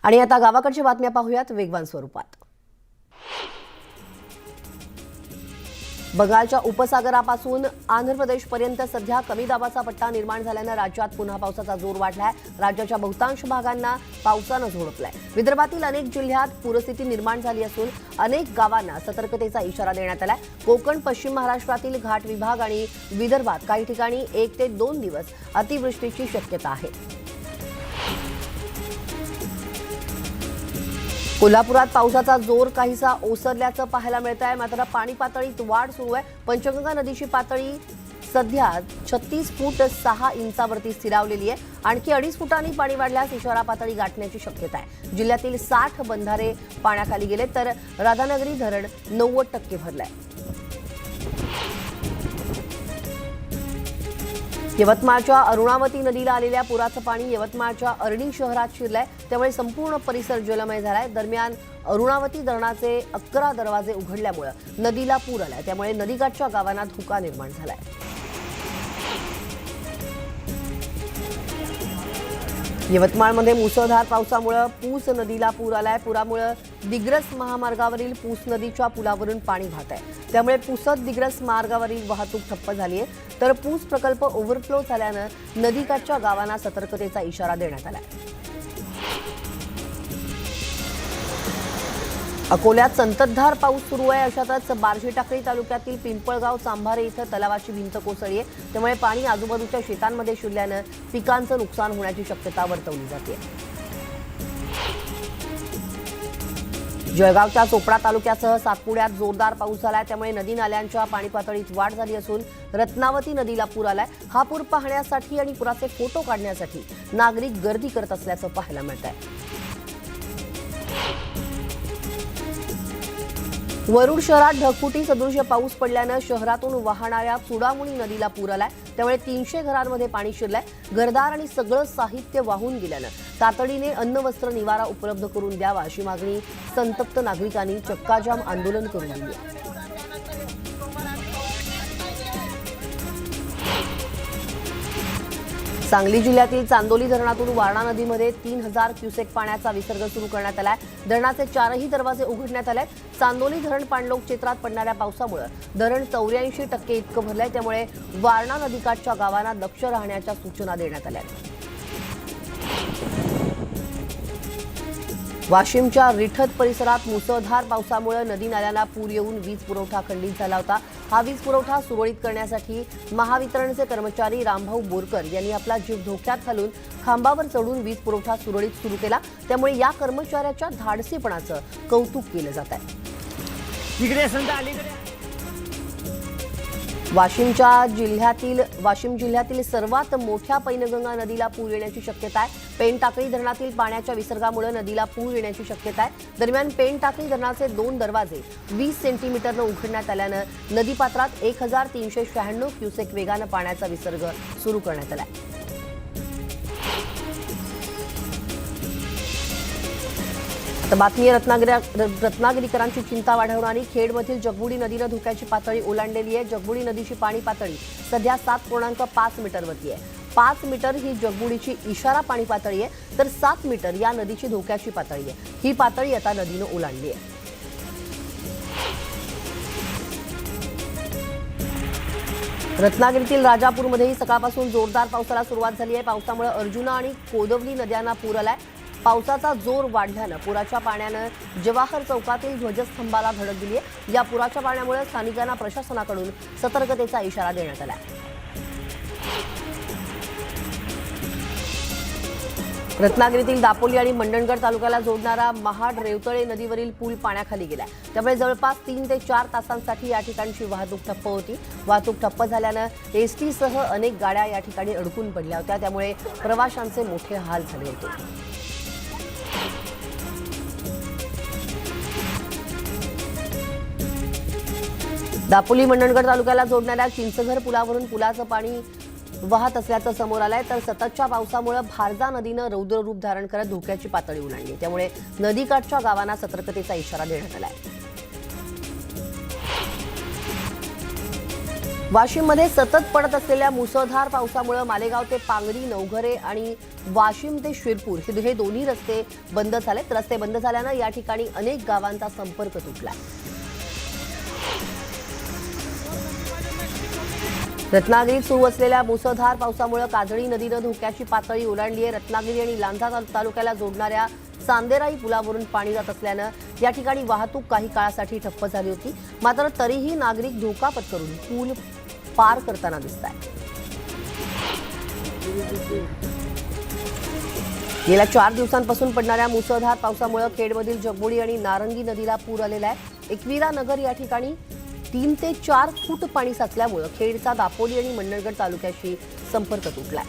आणि आता गावाकडच्या बातम्या पाहूयात वेगवान स्वरूपात। बंगालच्या उपसागरापासून आंध्र प्रदेशपर्यंत सध्या कमी दाबाचा पट्टा निर्माण झाल्याने राज्यात पुन्हा पावसाचा जोर वाढलाय। राज्याच्या बहुतांश भागांना पावसाने झोडपलाय। विदर्भातील अनेक जिल्ह्यात पूरस्थिती निर्माण झाली असून अनेक गावांना सतर्कतेचा इशारा देण्यात आलाय। कोकण, पश्चिम महाराष्ट्रातील घाट विभाग आणि विदर्भात काही ठिकाणी 1 ते 2 दिवस अतिवृष्टीची शक्यता आहे। कोल्हापुरात पावसाचा जोर काहीसा ओसरल्याचं पाहायला मिळत आहे। मात्र पाणी पातळीत वाढ सुरू आहे। पंचगंगा नदीची पातळी सध्या 36 फूट 6 इंचावरती स्थिरावलेली आहे। आणखी 2.5 फुटांनी पाणी वाढल्यास इशारा पातळी गाठण्याची शक्यता आहे। जिल्ह्यातील 60 बंधारे पाण्याखाली गेले तर राधानगरी धरण 90% भरलंय। यवतमाळच्या अरुणावती नदीला आलेल्या पुराचं पाणी यवतमाळच्या अर्णी शहरात शिरलंय, त्यामुळे संपूर्ण परिसर जलमय झालाय। दरम्यान अरुणावती धरणाचे 11 दरवाजे उघडल्यामुळे नदीला पूर आलाय, त्यामुळे नदीकाठच्या गावांना धोका निर्माण झालाय। यवतमाळमध्ये मुसळधार पावसामुळे पूस नदीला पूर आलाय। पुरामुळे दिग्रस महामार्गावरील पूस नदीच्या पुलावरून पाणी वाहत आहे, त्यामुळे पुसद दिग्रस मार्गावरील वाहतूक ठप्प झाली आहे। तर पूस प्रकल्प ओव्हरफ्लो झाल्यानं नदीकाठच्या गावांना सतर्कतेचा इशारा देण्यात आला आहे। अकोल्यात संततधार पाऊस सुरू आहे। अशातच बार्शी टाकळी तालुक्यातील पिंपळगाव चांभारे इथं तलावाची भिंत कोसळली आहे, त्यामुळे पाणी आजूबाजूच्या शेतांमध्ये शिरल्यानं पिकांचं नुकसान होण्याची शक्यता वर्तवली जाते। जळगावच्या चोपडा तालुक्यासह सातपुड्यात जोरदार पाऊस झालाय, त्यामुळे नदी नाल्यांच्या पाणी पातळीत वाढ झाली असून रत्नावती नदीला पूर आलाय। हा पूर पाहण्यासाठी आणि पुराचे फोटो काढण्यासाठी नागरिक गर्दी करत असल्याचं पाहायला मिळत आहे। वरुड शहरात ढगफुटी सदृश पाऊस पडल्यानं शहरातून वाहणाऱ्या चुडामुळी नदीला पूर आलाय, त्यामुळे 300 घरांमध्ये पाणी शिरलंय। घरदार आणि सगळं साहित्य वाहून गेल्यानं तातडीने अन्न, वस्त्र, निवारा उपलब्ध करून द्यावा अशी मागणी संतप्त नागरिकांनी चक्काजाम आंदोलन करून दिली आहे। सांगली जिल्ह्यातील चांदोली धरणातून वारणा नदीमध्ये 3000 क्युसेक पाण्याचा विसर्ग सुरू करण्यात आलाय। धरणाचे 4ही दरवाजे उघडण्यात आले। चांदोली धरण पाणलोट क्षेत्रात पडणाऱ्या पावसामुळे धरण 84% इतकं भरलंय, त्यामुळे वारणा नदीकाठच्या गावांना दक्ष राहण्याच्या सूचना देण्यात आल्या। वाशिमच्या रिठत परिसरात मुसळधार पावसामुळे नदी नाल्यांना पूर येऊन वीज पुरवठा खंडित झाला होता। हा वीज पुरवठा सुरळीत करण्यासाठी महावितरणचे कर्मचारी रामभाऊ बोरकर यांनी आपला जीव धोक्यात घालून खांबावर चढून वीज पुरवठा सुरळीत सुरू केला, त्यामुळे या कर्मचाऱ्याच्या धाडसीपणाचं कौतुक केलं जात आहे। वाशिम जिल्ह्यातील सर्वात मोठ्या पैनगंगा नदीला पूर येण्याची शक्यता आहे। पेन टाकळी धरणातील पाण्याच्या विसर्गामुळे नदीला पूर येण्याची शक्यता आहे। दरम्यान पेन टाकळी धरणाचे 2 दरवाजे 20 सेंटीमीटरनं उघडण्यात आल्यानं नदीपात्रात 1396 क्युसेक वेगानं पाण्याचा विसर्ग सुरू करण्यात आला आहे। बातमी रत्नागिरीकरांची चिंता वाढवणारी खेडमधील जगबुडी नदीनं धोक्याची पातळी ओलांडलेली आहे। जगबुडी नदीची पाणी पातळी सध्या 7.5 मीटरवरती आहे। 5 मीटर ही जगबुडीची इशारा पाणी पातळी आहे, तर 7 मीटर या नदीची धोक्याची पातळी आहे। ही पातळी आता नदीनं ओलांडली आहे। रत्नागिरीतील राजापूरमध्येही सकाळपासून जोरदार पावसाला सुरुवात झाली आहे। पावसामुळे अर्जुना आणि कोदवली नद्यांना पूर आलाय। पावसाचा जोर वाढल्यानं पुराच्या पाण्यानं जवाहर चौकातील ध्वजस्तंभाला धडक दिली आहे। या पुराच्या पाण्यामुळे स्थानिकांना प्रशासनाकडून सतर्कतेचा इशारा देण्यात आला आहे। रत्नागिरीतील दापोली आणि मंडणगड तालुक्याला जोडणारा महाड रेवतळे नदीवरील पूल पाण्याखाली गेलाय, त्यामुळे जवळपास 3 ते 4 तासांसाठी या ठिकाणची वाहतूक ठप्प होती। वाहतूक ठप्प झाल्यानं एसटीसह अनेक गाड्या या ठिकाणी अडकून पडल्या होत्या, त्यामुळे प्रवाशांचे मोठे हाल झाले होते। दापोली मंडणगड तालुक्याला जोडणाऱ्या चिंचघर पुलावरून पुलाचं पाणी वाहत असल्याचं समोर आलंय, तर सततच्या पावसामुळे भारजा नदीनं रौद्ररूप धारण करत धोक्याची पातळी ओलांडली, त्यामुळे नदीकाठच्या गावांना सतर्कतेचा इशारा देण्यात आलाय। वाशिममध्ये सतत पडत असलेल्या मुसळधार पावसामुळे मालेगाव ते पांगरी, नवघरे आणि वाशिम ते शिरपूर हे दोन्ही रस्ते बंद झालेत. रस्ते बंद झाल्यानं या ठिकाणी अनेक गावांचा संपर्क तुटला. रत्नागिरीत सुरू असलेल्या मुसळधार पावसामुळे काजळी नदीनं धोक्याची पातळी ओलांडली आहे. रत्नागिरी आणि लांजा तालुक्याला जोडणाऱ्या चांदेराई पुलावरून पाणी जात असल्यानं या ठिकाणी वाहतूक काही काळासाठी ठप्प झाली होती. मात्र तरीही नागरिक धोका पत्करून पूल पार करताना दिसतात. गेल्या 4 दिवसांपासून पडणाऱ्या मुसळधार पावसामुळे खेडमधील जगबोडी आणि नारंगी नदीला पूर आलेला आहे. एकविरा नगर या ठिकाणी 3 ते 4 फूट पाणी साचल्यामुळे खेडचा दापोली आणि मंडणगड तालुक्याशी संपर्क तुटलाय.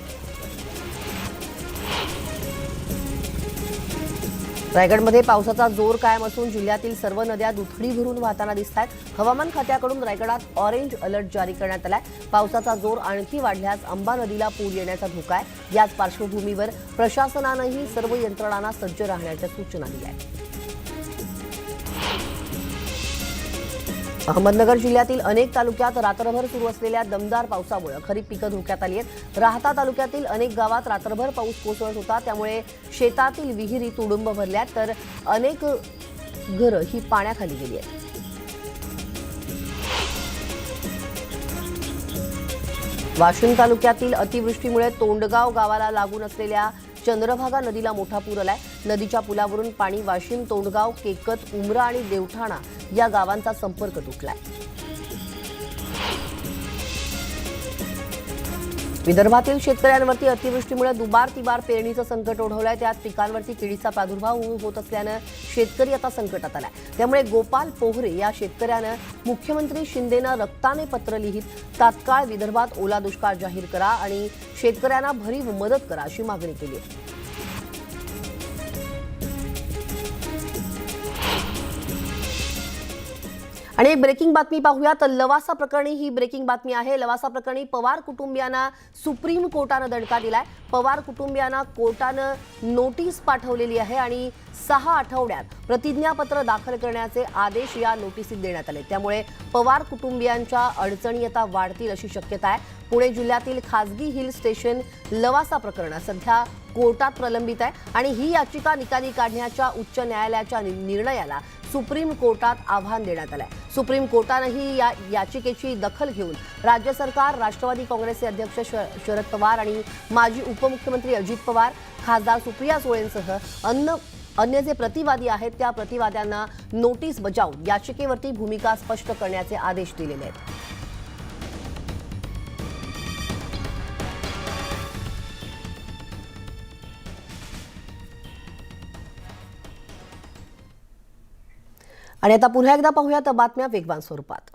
रायगडमध्ये पावसाचा जोर कायम असून जिल्ह्यातील सर्व नद्या दुथडी भरून वाहताना दिसतात. हवामान खात्याकडून रायगडात ऑरेंज अलर्ट जारी करण्यात आलाय. पावसाचा जोर आणखी वाढल्यास अंबा नदीला पूर येण्याचा धोका आहे. याच पार्श्वभूमीवर प्रशासनानंही सर्व यंत्रणांना सज्ज राहण्याच्या सूचना दिल्या आहेत. अहमदनगर जिल्ह्यातील अनेक तालुक्यात रात्रभर सुरू असलेल्या दमदार पावसामुळे खरीप पिकं धोक्यात आली आहेत. राहता तालुक्यातील अनेक गावात रात्रभर पाऊस कोसळत होता, त्यामुळे शेतातील विहिरी तुडुंब भरल्या तर अनेक घरं ही पाण्याखाली गेली आहेत. वाशिम तालुक्यातील अतिवृष्टीमुळे तोंडगाव गावाला लागून असलेल्या चंद्रभागा नदीला मोठा पूर आलाय. नदीच्या पुलावरून पाणी वाशिम, तोंडगाव, केकत, उमरा आणि देवठाणा या गावांचा संपर्क तुटलाय. विदर्भातील शेतकऱ्यांवरती अतिवृष्टीमुळे दुबार तिबार पेरणीचं संकट ओढवलंय. त्यात पिकांवरती किडीचा प्रादुर्भाव होत असल्यानं शेतकरी आता संकटात आलाय. त्यामुळे गोपाल पोहरे या शेतकऱ्यानं मुख्यमंत्री शिंदेंना रक्ताने पत्र लिहित तात्काळ विदर्भात ओला दुष्काळ जाहीर करा आणि शेतकऱ्यांना भरीव मदत करा अशी मागणी केली आहे. आणि एक ब्रेकिंग बातमी पाहूया. तर लवासा प्रकरणी ही ब्रेकिंग बातमी आहे. लवासा प्रकरणी पवार कुटुंबियांना सुप्रीम कोर्टानं दणका दिलाय. पवार कुटुंबियांना कोर्टानं नोटीस पाठवलेली आहे आणि 6 आठवड्यात प्रतिज्ञापत्र दाखल करण्याचे आदेश या नोटिसीत देण्यात आले. त्यामुळे पवार कुटुंबियांच्या अडचणी आता वाढतील अशी शक्यता आहे. पुणे जिल्ह्यातील खासगी हिल स्टेशन लवासा प्रकरण सध्या कोर्टात प्रलंबित आहे आणि ही याचिका निकाली काढण्याच्या उच्च न्यायालयाच्या निर्णयाला सुप्रीम कोर्टात आव्हान देण्यात आलंय. सुप्रीम कोर्टानंही या याचिकेची दखल घेऊन राज्य सरकार, राष्ट्रवादी काँग्रेसचे अध्यक्ष शरद पवार आणि माजी उपमुख्यमंत्री अजित पवार, खासदार सुप्रिया सुळेंसह अन्य जे प्रतिवादी आहेत त्या प्रतिवाद्यांना नोटीस बजावून याचिकेवरती भूमिका स्पष्ट करण्याचे आदेश दिलेले आहेत. आणि आता पुन्हा एकदा पाहूयात बातम्या वेगवान स्वरूपात.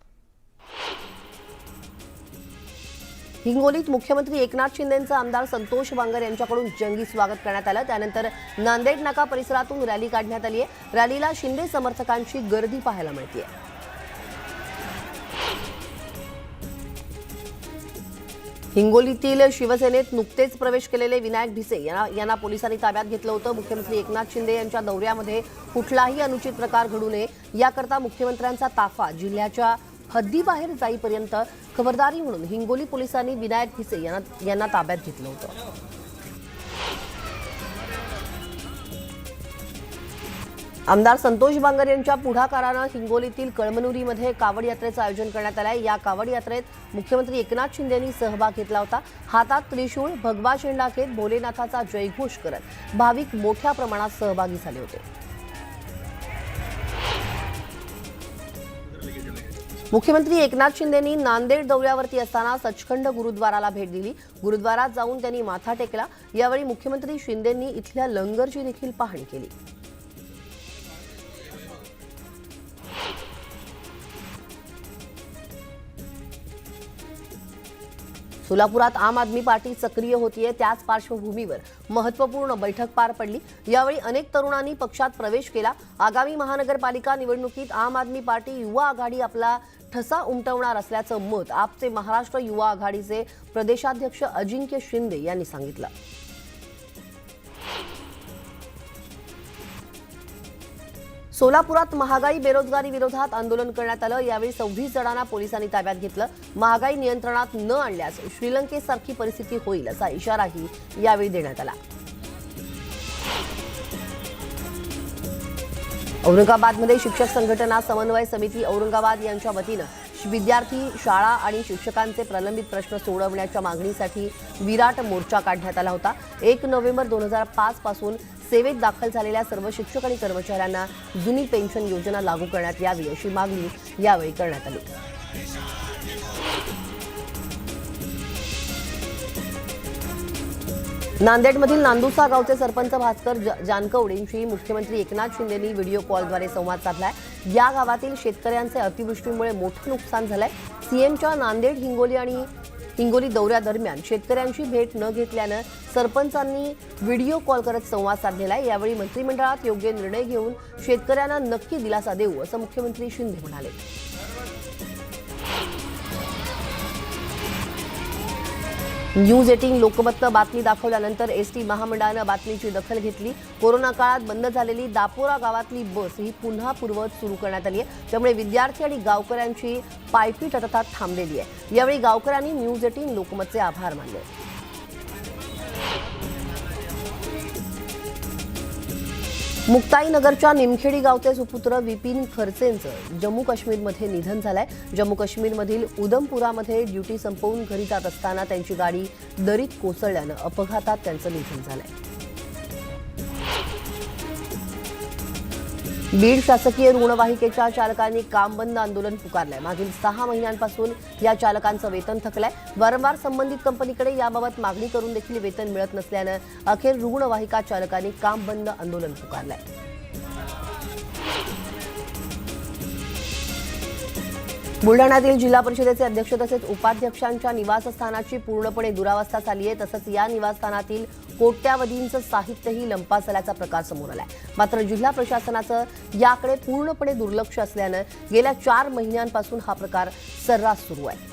हिंगोलीत मुख्यमंत्री एकनाथ शिंदेंचं आमदार संतोष बांगर यांच्याकडून जंगी स्वागत करण्यात आलं. त्यानंतर नांदेड नाका परिसरातून रॅली काढण्यात आली आहे. रॅलीला शिंदे समर्थकांची गर्दी पाहायला मिळते. हिंगोलीतील शिवसेनेत नुकतेच प्रवेश केलेले विनायक भिसे यांना पोलिसांनी ताब्यात घेतलं होतं. मुख्यमंत्री एकनाथ शिंदे यांच्या दौऱ्यामध्ये कुठलाही अनुचित प्रकार घडू नये याकरता मुख्यमंत्र्यांचा ताफा जिल्ह्याच्या हद्दीबाहेर जाईपर्यंत खबरदारी म्हणून हिंगोली पोलिसांनी विनायक भिसे यांना ताब्यात घेतलं होतं. आमदार संतोष बांगर यांच्या पुढाकारानं हिंगोलीतील कळमनुरीमध्ये कावड यात्रेचं आयोजन करण्यात आलंय. या कावड यात्रेत मुख्यमंत्री एकनाथ शिंदेंनी सहभाग घेतला होता. हातात त्रिशूळ, भगवा झेंडा घेत भोलेनाथाचा जयघोष करत भाविक मोठ्या प्रमाणात सहभागी झाले होते. मुख्यमंत्री एकनाथ शिंदेंनी नांदेड दौऱ्यावरती असताना सचखंड गुरुद्वाराला भेट दिली. गुरुद्वारात जाऊन त्यांनी माथा टेकला. यावेळी मुख्यमंत्री शिंदेंनी इथल्या लंगरची देखील पाहणी केली. सोलापुरात आम आदमी पार्टी सक्रिय होतीये. त्याच पार्श्वभूमीवर महत्त्वपूर्ण बैठक पार पडली. यावेळी अनेक तरुणांनी पक्षात प्रवेश केला. आगामी महानगरपालिका निवडणुकीत आम आदमी पार्टी युवा आघाडी आपला ठसा उमटवणार असल्याचं मत आपचे महाराष्ट्र युवा आघाडीचे प्रदेशाध्यक्ष अजिंक्य शिंदे यांनी सांगितलं. सोलापुरात महागाई बेरोजगारी विरोधात आंदोलन करण्यात आलं। यावेळी 26 जणांना पोलिसांनी ताब्यात घेतलं। महागाई नियंत्रणात न आणल्यास श्रीलंकेसारखी परिस्थिती होईल असा इशाराही यावेळी देण्यात आला। औरंगाबादमध्ये शिक्षक संघटना समन्वय समिती औरंगाबाद यांच्या वतीनं विद्यार्थी, शाळा आणि शिक्षकांचे प्रलंबित प्रश्न सोडवण्याच्या मागणीसाठी विराट मोर्चा काढण्यात आला होता। 1 नोव्हेंबर 2005 पासून सेवेत दाखल झालेल्या सर्व शिक्षक आणि कर्मचाऱ्यांना जुनी पेन्शन योजना लागू करण्यात यावी अशी मागणी यावेळी करण्यात आली। नांदेडमधील नांदुसा गावचे सरपंच भास्कर जानकवडेंशी मुख्यमंत्री एकनाथ शिंदेंनी व्हिडिओ कॉलद्वारे संवाद साधलाय। या गावातील शेतकऱ्यांचे अतिवृष्टीमुळे मोठं नुकसान झालंय। सीएमच्या नांदेड हिंगोली दौऱ्यादरम्यान शेतकऱ्यांची भेट न घेतल्यानं सरपंचांनी व्हिडिओ कॉल करत संवाद साधलेला आहे। यावेळी मंत्रिमंडळात योग्य निर्णय घेऊन शेतकऱ्यांना नक्की दिलासा देऊ असं मुख्यमंत्री शिंदे म्हणाले। न्यूज 18 लोकमतनं बातमी दाखवल्यानंतर एसटी महामंडळानं बातमीची दखल घेतली। कोरोना काळात बंद झालेली दापोरा गावातली बस ही पुन्हा पूर्ववत सुरू करण्यात आली आहे। त्यामुळे विद्यार्थी आणि गावकऱ्यांची पायपीट आता थांबलेली आहे। यावेळी गावकऱ्यांनी न्यूज 18 लोकमतचे आभार मानले। मुक्ताईनगरच्या निमखेडी गावचे सुपुत्र विपिन खर्सेंचं जम्मू काश्मीरमध्ये निधन झालंय। जम्मू काश्मीरमधील उधमपुरामध्ये ड्युटी संपवून घरी जात असताना त्यांची गाडी दरीत कोसळल्यानं अपघातात त्यांचं निधन झालंय। बीड शासकीय रुग्णवाहिकेच्या चालकांनी काम बंद आंदोलन पुकारलंय। मागील 6 महिन्यांपासून या चालकांचं वेतन थकलंय। वारंवार संबंधित कंपनीकडे याबाबत मागणी करून देखील वेतन मिळत नसल्यानं अखेर रुग्णवाहिका चालकांनी काम बंद आंदोलन पुकारलंय। बुलढाण्यातील जिल्हा परिषदेचे अध्यक्ष तसेच उपाध्यक्षांच्या निवासस्थानाची पूर्णपणे दुरावस्था झाली आहे। तसंच या निवासस्थानातील कोट्यावधींचं साहित्यही लंपास झाल्याचा प्रकार समोर आलाय। मात्र जिल्हा प्रशासनाचं याकडे पूर्णपणे दुर्लक्ष असल्यानं गेल्या 4 महिन्यांपासून हा प्रकार सर्रास सुरू आहे।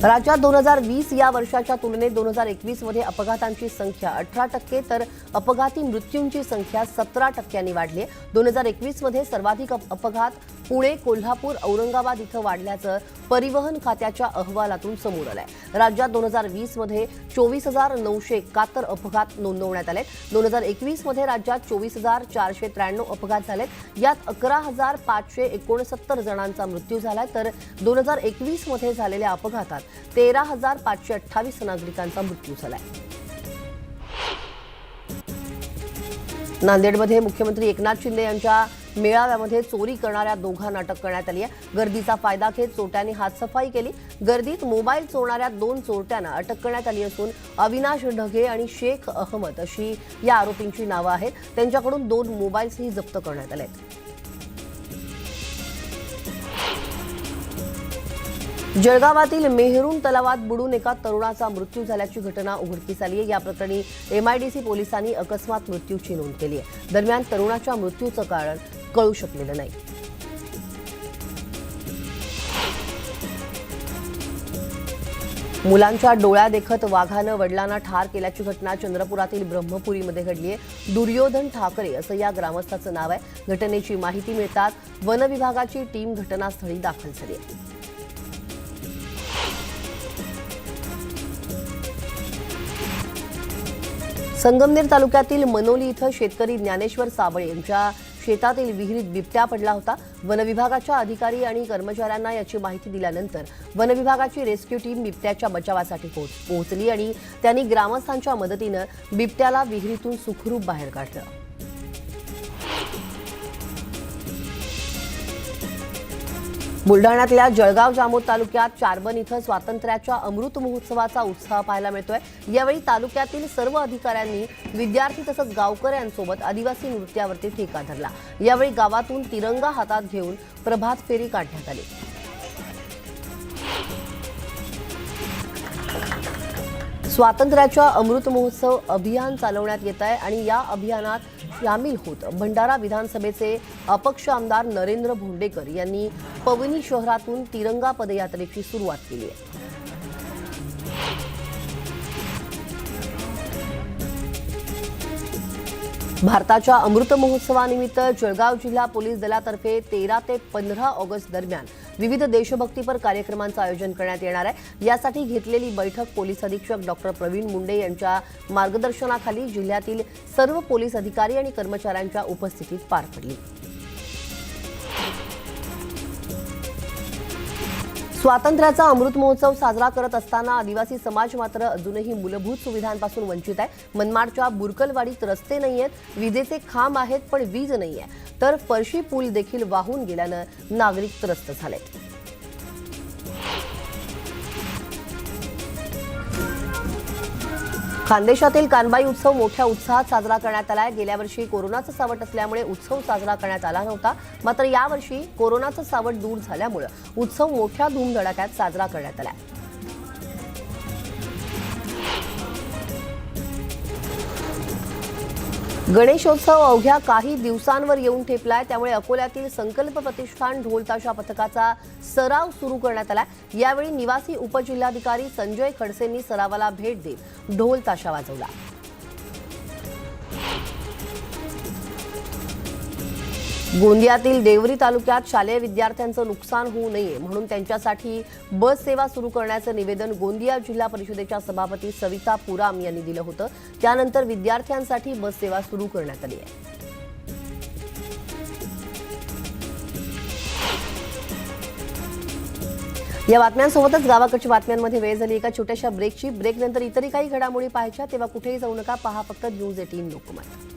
राज्यात 2020 या वर्षाच्या तुलनेत 2021 मध्ये अपघातांची संख्या 18% तर अपघाती मृत्यूंची संख्या 17% वाढली आहे। 2021 मध्ये सर्वाधिक अपघात पुणे, कोल्हापूर, औरंगाबाद इथं वाढल्याचं परिवहन खात्याच्या अहवालातून समोर आलंय। राज्यात 2020 मध्ये 24,971 अपघात नोंदवण्यात आले। 2021 मध्ये राज्यात 24,493 अपघात झालेत। यात 11,569 जणांचा मृत्यू झालाय तर 2021 मध्ये झालेल्या अपघातात 13,528 नागरिकांचा मृत्यू झालाय। नांदेडमध्ये मुख्यमंत्री एकनाथ शिंदे यांच्या मेळाव्यामध्ये चोरी करणाऱ्या दोघांना अटक करण्यात आली आहे। गर्दीचा फायदा घेत चोरट्यांनी हातसफाई केली। गर्दीत मोबाईल चोरणाऱ्या 2 चोरट्यांना अटक करण्यात आली असून अविनाश ढगे आणि शेख अहमद अशी या आरोपींची नावं आहेत। त्यांच्याकडून 2 मोबाईल्सही जप्त करण्यात आले आहेत। जळगावातील मेहरून तलावात बुडून एका तरुणाचा मृत्यू झाल्याची घटना उघडकीस आली आहे। या प्रकरणी MIDC पोलिसांनी अकस्मात मृत्यूची नोंद केली आहे। दरम्यान तरुणाच्या मृत्यूचं कारण कळू शकलेलं नाही। मुलांच्या डोळ्या देखत वाघानं वडिलांना ठार केल्याची घटना चंद्रपुरातील ब्रह्मपुरीमध्ये घडली आहे। दुर्योधन ठाकरे असं या ग्रामस्थाचं नाव आहे। घटनेची माहिती मिळताच वन विभागाची टीम घटनास्थळी दाखल झाली आहे। संगमनेर तालुक्यातील मनोली इथं शेतकरी ज्ञानेश्वर साबळे यांच्या शेतातील विहिरीत बिबट्या पडला होता। वन विभागाच्या अधिकारी आणि कर्मचाऱ्यांना याची माहिती दिल्यानंतर वन विभागाची रेस्क्यू टीम बिबट्याच्या बचावासाठी पोहोचली आणि त्यांनी ग्रामस्थांच्या मदतीनं बिबट्याला विहिरीतून सुखरूप बाहेर काढलं। बुलढाण्यातल्या जळगाव जामोद तालुक्यात चारबन इथं स्वातंत्र्याच्या अमृत महोत्सवाचा उत्साह पाहायला मिळतोय। यावेळी तालुक्यातील सर्व अधिकाऱ्यांनी विद्यार्थी तसंच गावकऱ्यांसोबत आदिवासी नृत्यावरती ठेका धरला। यावेळी गावातून तिरंगा हातात घेऊन प्रभात फेरी काढण्यात आली। स्वातंत्र्याच्या अमृत महोत्सव अभियान चालवण्यात येत आहे आणि या अभियानात सामील होत भंडारा विधानसभेचे अपक्ष आमदार नरेंद्र भोंडेकर यांनी पवनी शहरातून तिरंगा पदयात्रेची सुरुवात केली आहे। भारताच्या अमृत महोत्सवानिमित्त जळगाव जिल्हा पोलीस दलातर्फे 13 ते 15 ऑगस्ट दरम्यान विविध देशभक्तीपर कार्यक्रमांचं आयोजन करण्यात येणार आहे। यासाठी घेतलेली बैठक पोलीस अधीक्षक डॉक्टर प्रवीण मुंडे यांच्या मार्गदर्शनाखाली जिल्ह्यातील सर्व पोलीस अधिकारी आणि कर्मचाऱ्यांच्या उपस्थितीत पार पडली। स्वातंत्र्याचा अमृत महोत्सव साजरा करत असताना आदिवासी समाज मात्र अजूनही मूलभूत सुविधांपासून वंचित आहे। मनमाडच्या बुरकलवाडीत रस्ते नाहीयेत, विजेचे खांब आहेत पण वीज नाहीये, तर फरशी पूल देखील वाहून गेल्यानं नागरिक त्रस्त झालेत। खानदेशातील कानबाई उत्सव मोठ्या उत्साहात साजरा करण्यात आलाय। गेल्या वर्षी कोरोनाचं सावट असल्यामुळे उत्सव साजरा करण्यात आला नव्हता, मात्र यावर्षी कोरोनाचं सावट दूर झाल्यामुळे उत्सव मोठ्या धूमधडाक्यात साजरा करण्यात आला। गणेशोत्सव अवघ्या काही दिवसांवर येऊन ठेपलाय, त्यामुळे अकोल्यातील संकल्प प्रतिष्ठान ढोल-ताशा पथकाचा सराव सुरू करण्यात आला। यावेळी निवासी उपजिल्हाधिकारी संजय खडसेंनी सरावाला भेट देत ढोल-ताशा वाजवला। गोंदियातील देवरी तालुक्यात शालेय विद्यार्थ्यांचं नुकसान होऊ नये म्हणून त्यांच्यासाठी बस सेवा सुरू करण्याचं निवेदन गोंदिया जिल्हा परिषदेच्या सभापती सविता पुराम यांनी दिलं होतं। त्यानंतर विद्यार्थ्यांसाठी बस सेवा सुरू करण्यात आली आहे। या बातम्यांसोबतच गावाकडच्या बातम्यांमध्ये वेळ झाली एका छोट्याशा ब्रेकची। ब्रेकनंतर इतरही काही घडामोडी पाहायच्या, तेव्हा कुठेही जाऊ नका, पहा फक्त न्यूज 18 लोकमत।